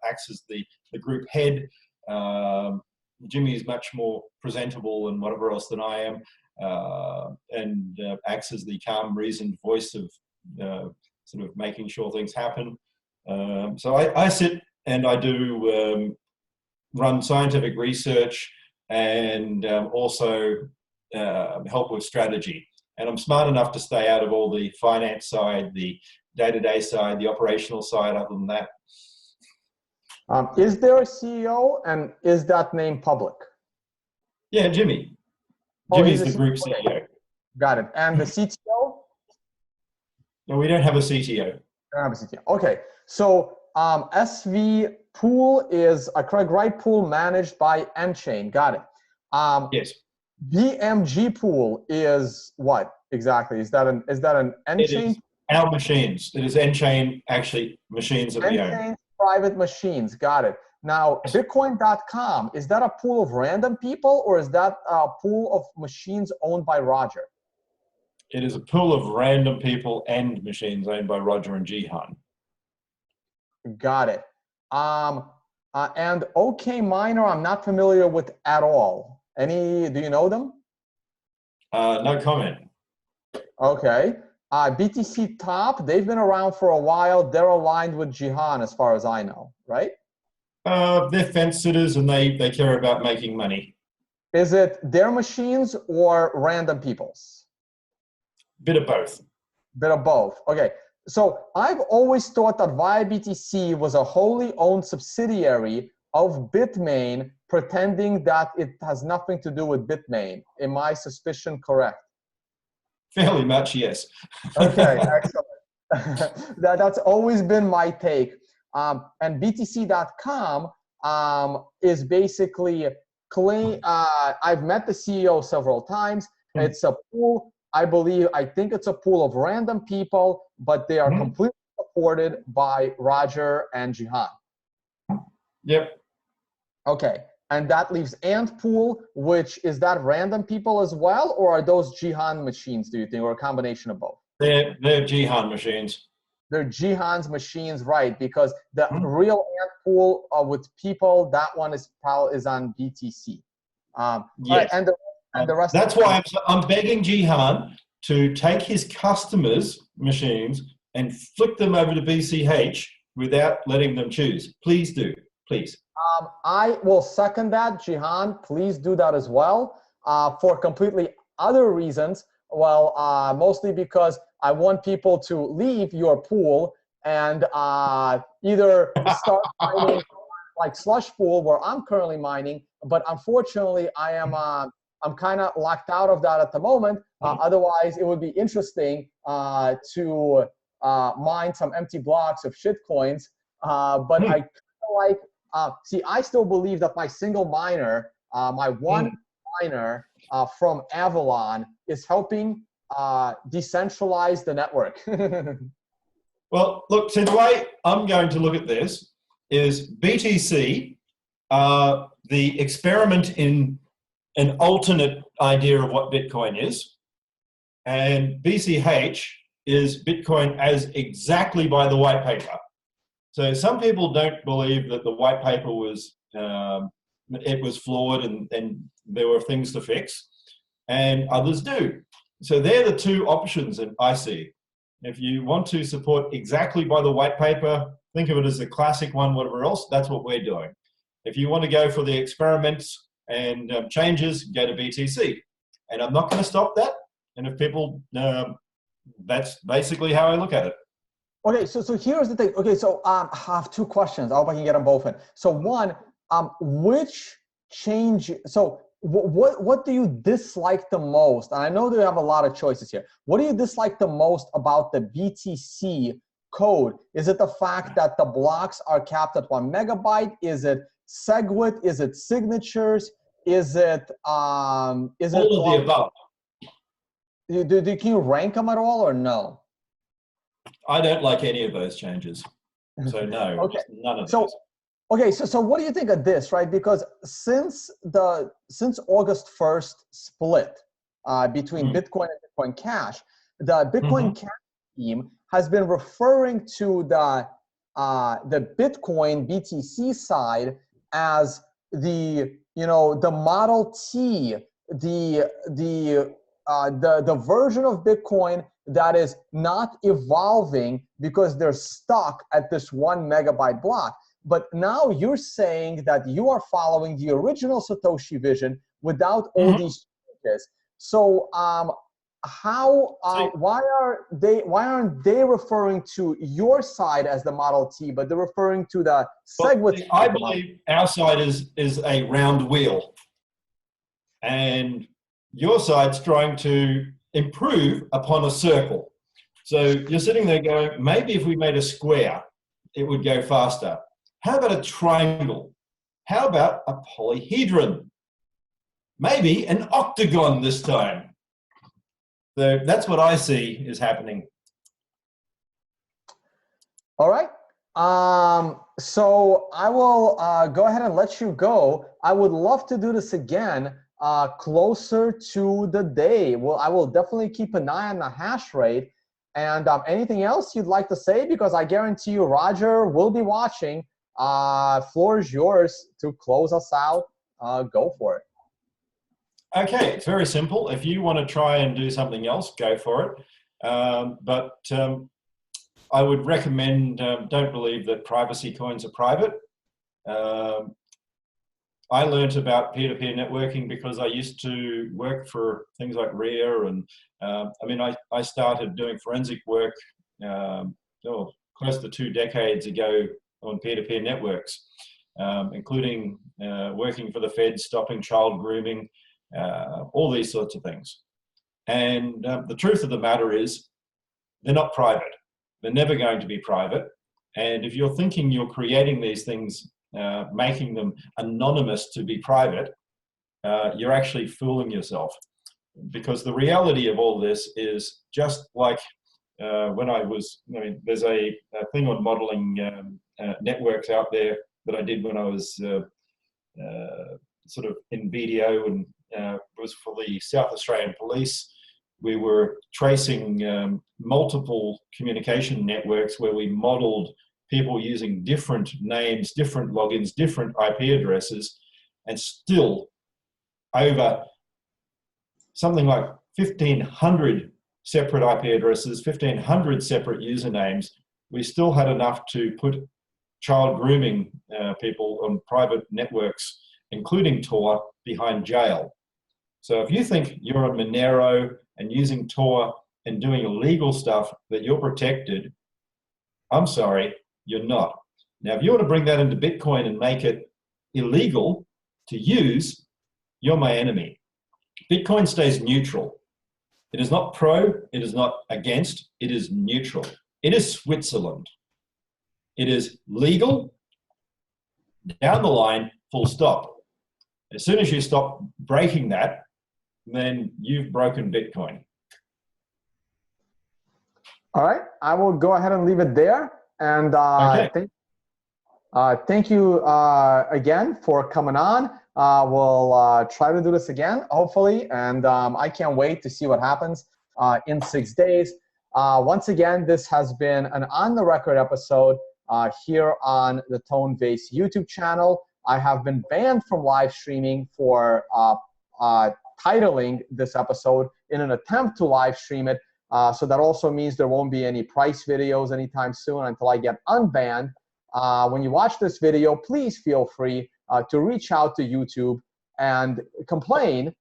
acts as the group head. Jimmy is much more presentable and whatever else than I am, and acts as the calm, reasoned voice of sort of making sure things happen. So I sit and I do run scientific research and also help with strategy. And I'm smart enough to stay out of all the finance side, the day-to-day side, the operational side. Other than that. Is there a CEO, and is that name public? Yeah, Jimmy. Jimmy's the group CEO. Okay. Got it. And the CTO? No, we don't have a CTO. Don't have a CTO. Okay. So SV pool is a Wright pool managed by nChain. Got it. Yes. BMG pool is what exactly? Is that an nChain? It is our machines. It is nChain actually machines that we own. Private machines. Got it. Now, Bitcoin.com, is that a pool of random people, or is that a pool of machines owned by Roger? It is a pool of random people and machines owned by Roger and Jihan. Got it. And OK Miner, I'm not familiar with at all. Do you know them? No comment. Okay. BTC Top, they've been around for a while. They're aligned with Jihan as far as I know, right? They're fence sitters and they care about making money. Is it their machines or random people's? Bit of both. Bit of both. Okay. So I've always thought that VIA BTC was a wholly owned subsidiary of Bitmain, pretending that it has nothing to do with Bitmain. Am my suspicion correct? Fairly much, yes. Okay, excellent. That's always been my take. And BTC.com is basically I've met the CEO several times. It's a pool. I think it's a pool of random people, but they are completely supported by Roger and Jihan. Yep. Okay. And that leaves Ant Pool, which is that random people as well, or are those Jihan machines, do you think, or a combination of both? They're Jihan machines. They're Jihan's machines, right? Because the real Ant Pool with people, that one is on BTC. Yes. Right, and the rest. That's why I'm begging Jihan to take his customers' machines and flick them over to BCH without letting them choose. Please do, please. I will second that, Jihan. Please do that as well for completely other reasons. Well, mostly because I want people to leave your pool and either start mining like Slush Pool, where I'm currently mining. But unfortunately, I'm kind of locked out of that at the moment. Otherwise, it would be interesting to mine some empty blocks of shitcoins. But I kind of like. See, I still believe that my single miner, my one miner from Avalon, is helping decentralize the network. Well, look, so the way I'm going to look at this is BTC, the experiment in an alternate idea of what Bitcoin is, and BCH is Bitcoin as exactly by the white paper. So some people don't believe that the white paper was flawed and there were things to fix, and others do. So they're the two options that I see. If you want to support exactly by the white paper, think of it as the classic one, whatever else, that's what we're doing. If you want to go for the experiments and changes, go to BTC. And I'm not going to stop that. And if people, that's basically how I look at it. Okay, so here's the thing. Okay, so I have two questions. I hope I can get them both in. So one, which change? So what do you dislike the most? And I know that you have a lot of choices here. What do you dislike the most about the BTC code? Is it the fact that the blocks are capped at 1 megabyte? Is it SegWit? Is it signatures? Is it all of the above? Can you rank them at all or no? I don't like any of those changes. So no, okay. None of those. Okay, so what do you think of this, right? Because since August 1st split between Bitcoin and Bitcoin Cash, the Bitcoin Cash team has been referring to the Bitcoin BTC side as the Model T, the version of Bitcoin that is not evolving because they're stuck at this 1 megabyte block. But now you're saying that you are following the original Satoshi vision without all these changes. So why aren't they referring to your side as the Model T, but they're referring to the SegWit? I believe our side is a round wheel, and your side's trying to improve upon a circle. So you're sitting there going, maybe if we made a square, it would go faster. How about a triangle? How about a polyhedron? Maybe an octagon this time. So that's what I see is happening. All right. So I will go ahead and let you go. I would love to do this again closer to the day. Well, I will definitely keep an eye on the hash rate. And anything else you'd like to say? Because I guarantee you Roger will be watching. Floor is yours to close us out. Go for it. Okay, it's very simple. If you want to try and do something else, go for it. But I would recommend, don't believe that privacy coins are private. I learned about peer-to-peer networking because I used to work for things like RIA, and I mean, I started doing forensic work close to 2 decades ago on peer-to-peer networks, including working for the Fed, stopping child grooming, all these sorts of things. And the truth of the matter is, they're not private. They're never going to be private. And if you're thinking you're creating these things, making them anonymous to be private, you're actually fooling yourself. Because the reality of all this is just like when I mean, there's a thing on modeling networks out there that I did when I was sort of in BDO, and it was for the South Australian Police. We were tracing multiple communication networks where we modeled people using different names, different logins, different IP addresses, and still over something like 1,500 separate IP addresses, 1,500 separate usernames, we still had enough to put child grooming people on private networks, including Tor, behind jail. So if you think you're on Monero and using Tor and doing illegal stuff that you're protected, I'm sorry, you're not. Now, if you want to bring that into Bitcoin and make it illegal to use, you're my enemy. Bitcoin stays neutral. It is not pro, it is not against, it is neutral. It is Switzerland. It is legal, down the line, full stop. As soon as you stop breaking that, then you've broken Bitcoin. All right, I will go ahead and leave it there. And okay. thank you again for coming on. We'll try to do this again, hopefully. And I can't wait to see what happens in 6 days. Once again, this has been an On The Record episode here on the Tone Vase YouTube channel. I have been banned from live streaming for titling this episode in an attempt to live stream it. So that also means there won't be any price videos anytime soon until I get unbanned. When you watch this video, please feel free to reach out to YouTube and complain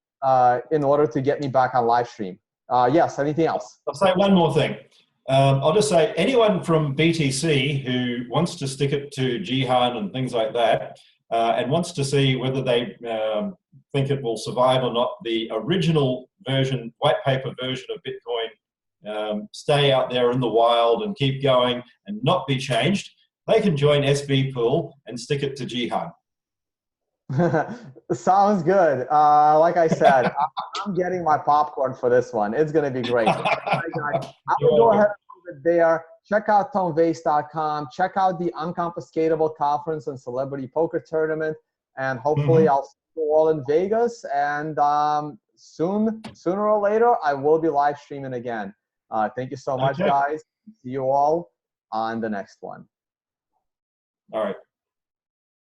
in order to get me back on live stream. Yes, anything else? I'll say one more thing. I'll just say anyone from BTC who wants to stick it to Jihan and things like that, and wants to see whether they think it will survive or not, the original version, white paper version of Bitcoin, stay out there in the wild and keep going and not be changed, they can join SB Pool and stick it to Jihan. Sounds good. Like I said, I'm getting my popcorn for this one. It's going to be great. All right, guys, I will go ahead and leave it there. Check out tonevase.com. Check out the Unconfiscatable Conference and Celebrity Poker Tournament. And hopefully I'll see you all in Vegas. And sooner or later, I will be live streaming again. Thank you so much, guys. See you all on the next one. All right.